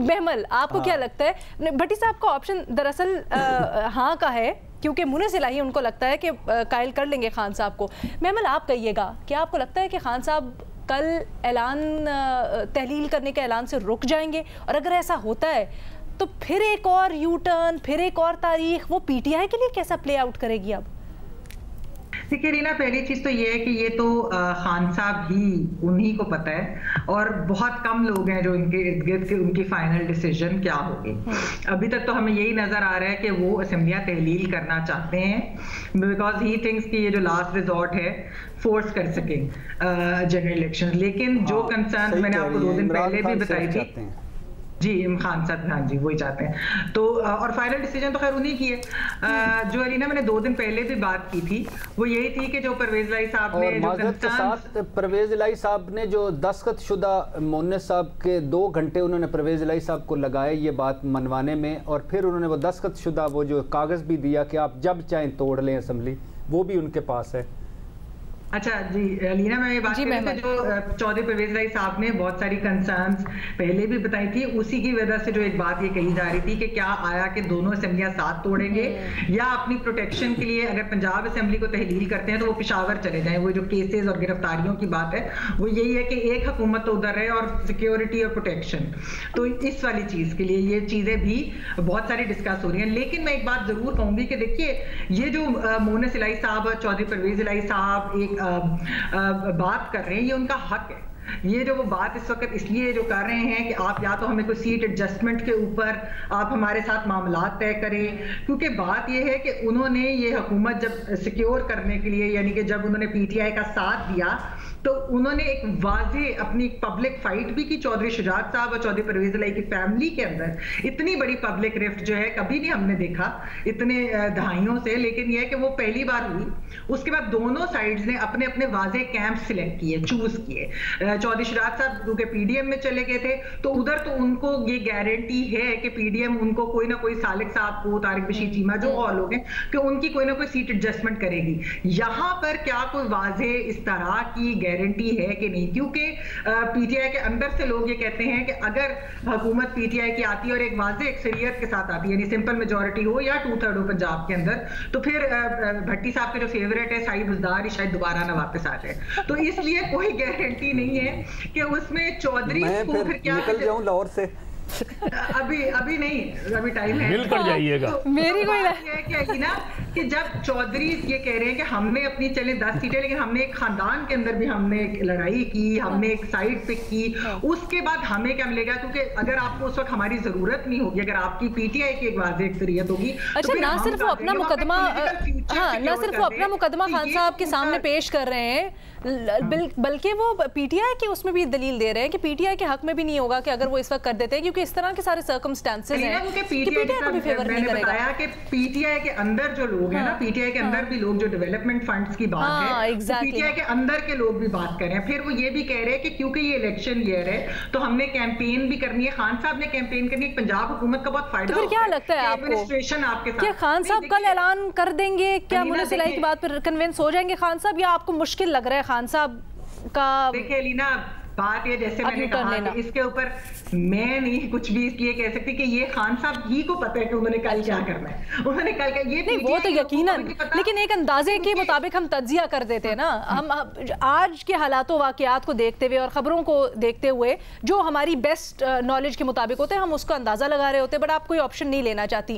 महमल, आपको क्या लगता है? भट्टी साहब का ऑप्शन दरअसल हाँ का है, क्योंकि मुनिस इलाही उनको लगता है कि कायल कर लेंगे खान साहब को। महमल, आप कहिएगा, क्या आपको लगता है कि खान साहब कल ऐलान तहलील करने के ऐलान से रुक जाएंगे? और अगर ऐसा होता है तो फिर एक और यू टर्न, फिर एक और तारीख वो पीटीआई के लिए कैसा प्ले आउट करेगी? अब देखिए रीना, पहली चीज तो ये है कि ये तो खान साहब ही उन्हीं को पता है, और बहुत कम लोग हैं जो इनके इर्द गिर्द के उनकी फाइनल डिसीजन क्या होगी। अभी तक तो हमें यही नजर आ रहा है कि वो असेंबलियां तहलील करना चाहते हैं बिकॉज ही थिंक्स कि ये जो लास्ट रिजॉर्ट है फोर्स कर सके जनरल इलेक्शन। लेकिन जो कंसर्न मैंने आपको 2 दिन पहले भी बताई थी, जी इमरान साहब, हाँ जी वही चाहते हैं, तो और फाइनल डिसीजन तो खैर उन्हीं की है। जो अलीना मैंने 2 दिन पहले भी बात की थी वो यही थी कि जो परवेज इलाही साहब ने परवेज इलाही साहब ने जो दस्तखत शुदा मोनिस साहब के 2 घंटे उन्होंने परवेज इलाही साहब को लगाए ये बात मनवाने में, और फिर उन्होंने वो दस्तखत शुदा वो जो कागज भी दिया कि आप जब चाहें तोड़ लें असेंबली, वो भी उनके पास है। अच्छा जी अलीना, मैं ये बात कर रही थी जो चौधरी परवेज इलाही साहब ने बहुत सारी कंसर्न्स पहले भी बताई थी, उसी की वजह से जो एक बात ये कही जा रही थी कि क्या आया कि दोनों असेंबलियां साथ तोड़ेंगे या अपनी प्रोटेक्शन के लिए अगर पंजाब असेंबली को तहलील करते हैं तो वो पेशावर चले जाएं। वो जो केसेस और गिरफ्तारियों की बात है वो यही है कि एक हुकूमत तो उधर है और सिक्योरिटी और प्रोटेक्शन, तो इस वाली चीज के लिए ये चीजें भी बहुत सारी डिस्कस हो रही हैं। लेकिन मैं एक बात जरूर कहूंगी कि देखिए ये जो मोनिस इलाही साहब और चौधरी परवेज इलाही साहब एक बात कर रहे हैं ये उनका हक है। ये जो वो बात इस वक्त इसलिए जो कर रहे हैं कि आप या तो हमें कोई सीट एडजस्टमेंट के ऊपर आप हमारे साथ मामलात तय करें, क्योंकि बात ये है कि उन्होंने ये हुकूमत जब सिक्योर करने के लिए यानी कि जब उन्होंने पीटीआई का साथ दिया तो उन्होंने एक वाजे अपनी पब्लिक फाइट भी की चौधरी शुजात साहब और चौधरी परवेज इलाही की फैमिली के अंदर। इतनी बड़ी पब्लिक रिफ्ट जो है कभी नहीं हमने देखा इतने दहाइयों से, लेकिन यह है कि वो पहली बार हुई। उसके बाद दोनों साइड्स ने अपने अपने वाजे कैंप सिलेक्ट किए, चूज किए। चौधरी शुजात साहब क्योंकि पीडीएम में चले गए थे तो उधर तो उनको ये गारंटी है कि पीडीएम उनको कोई ना कोई सालिक साहब को, तारिक बशीर चीमा जो और लोग हैं कि उनकी कोई ना कोई सीट एडजस्टमेंट करेगी। यहां पर क्या कोई वाजे इस तरह की गारंटी है कि नहीं? क्योंकि पीटीआई के अंदर से लोग ये कहते हैं कि अगर हुकूमत पीटीआई की आती है और एक वाजे अक्सरियत के साथ आती है यानी सिंपल मेजोरिटी हो या 2/3 हो पंजाब के अंदर, तो फिर भट्टी साहब के जो फेवरेट है साहिब हुसदार शायद दोबारा ना वापस आ जाए। तो इसलिए कोई गारंटी नहीं है कि उसमें चौधरी को फिर क्या निकल जाऊं लाहौर से। अभी नहीं, अभी टाइम है, मिल कर जाइएगा। तो मेरी कोई है ना कि जब चौधरी ये कह रहे हैं कि हमने अपनी चले 10 सीटें लेकिन हमने एक खानदान के अंदर भी हमने एक लड़ाई की, हमने एक साइड पे की, उसके बाद हमें क्या मिलेगा? क्योंकि अगर आपको उस वक्त हमारी जरूरत नहीं होगी, अगर आपकी पीटीआई की एक वाज़ेह अक्सरियत होगी। अच्छा, ना सिर्फ वो अपना मुकदमा, हाँ ना सिर्फ वो अपना मुकदमा खान साहब के सामने पेश कर रहे हैं, बल्कि वो पीटीआई के उसमें भी दलील दे रहे हैं कि पीटीआई के हक में भी नहीं होगा कि अगर वो इस वक्त कर देते हैं, क्योंकि इस तरह के सारे सर्कमस्टेंसेस हैं कि पीटीआई को भी फेवर नहीं करेगा। बताया कि पीटीआई के अंदर जो लोग हैं ना, पीटीआई के अंदर भी लोग जो डेवलपमेंट फंड्स की बात है, पीटीआई के अंदर के लोग भी बात कर रहे हैं। फिर वो ये भी कह रहे हैं कि क्योंकि ये इलेक्शन ईयर है तो हमने कैंपेन भी करनी है, खान साहब ने कैंपेन करनी है, पंजाब हुकूमत का बहुत फायदा। तो फिर क्या लगता है आपको, एडमिनिस्ट्रेशन आपके साथ क्या खान साहब कल ऐलान कर देंगे? क्या मुनिस इलाही की बात पर कन्विंस हो जाएंगे खान साहब, या आपको मुश्किल लग रहा है खान साहब का? देखिए लीना, बात ये जैसे मैंने कहा कि इसके ऊपर मैं नहीं कुछ भी इसलिए कह सकती कि ये खान साहब ही को पता है कि उन्होंने कल क्या करना है। उन्होंने कल क्या, ये नहीं वो तो यकीनन, लेकिन एक अंदाजे के मुताबिक हम तज्जिया कर देते हैं ना। हम आज के हालातों वाकयात को देखते हुए और खबरों को देखते हुए जो हमारी बेस्ट नॉलेज के मुताबिक होते हैं हम उसका अंदाजा लगा रहे होते हैं, बट आप कोई ऑप्शन नहीं लेना चाहती।